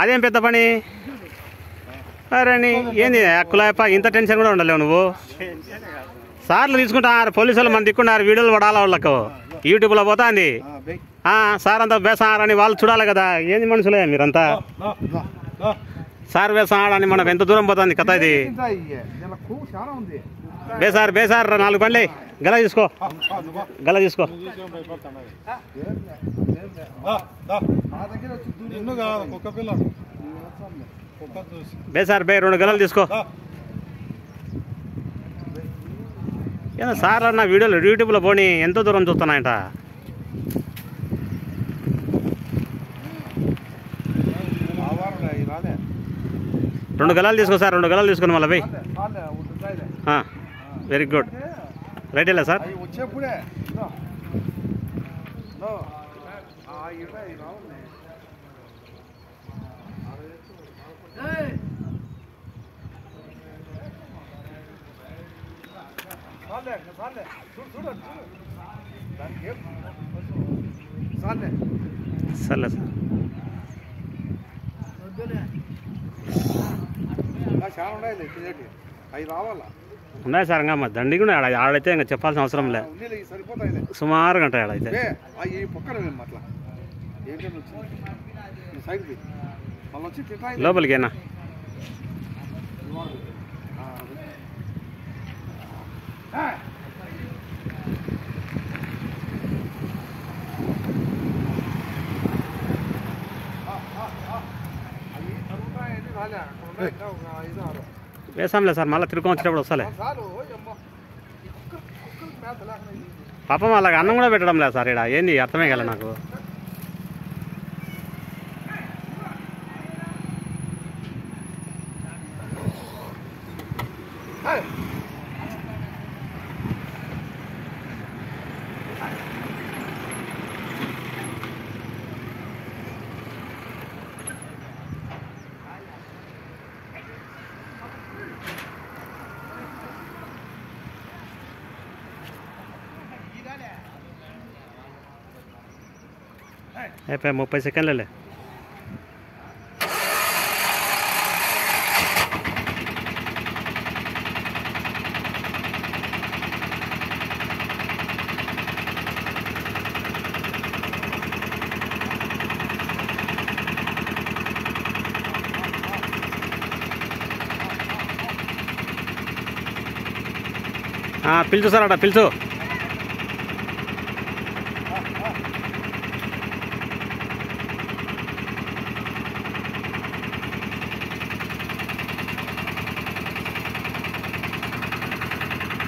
అదేం పెద్ద పని అరే ఏంది కులాయప్ప ఇంత టెన్షన్ కూడా ఉండలేవు నువ్వు సార్లు తీసుకుంటారు పోలీసు వాళ్ళు మన దిక్కున్నారు వీడియోలు పడాలి వాళ్ళకు యూట్యూబ్లో పోతాంది సార్ అంతా బేసారని వాళ్ళు చూడాలి కదా ఏంది మనుషులే మీరంతా సార్ బేసాడని మనం ఎంత దూరం పోతుంది కథ ఇది బేసార్ బేసార్ 4 పండ్లే గల తీసుకో గల తీసుకో బేసార్ బే 2 గలలు తీసుకో ఏదో సార్ అన్న వీడియోలు యూట్యూబ్లో పోనీ ఎంతో దూరం చూస్తున్నాయంట 2 గలాలు తీసుకో సార్ 2 గలాలు తీసుకుని మళ్ళీ వెరీ గుడ్ రైట్ వెళ్ళా సార్ సర్లే సార్ ఉన్నాయి సార్ ఇంకా దండి కూడా ఆడైతే ఇంకా చెప్పాల్సిన అవసరం లే సుమారు గంట ఆడైతే లోపలికేనా వేసాంలే సార్ మళ్ళీ తిరుగు వచ్చేటప్పుడు వస్తలే పాపం అలాగ అన్నం కూడా పెట్టడం లేదు సార్ ఇక్కడ ఏంది అర్థమే కదా నాకు అయిపోయి 30 సెకండ్లే పిలుచు సార్ అట పిలుచు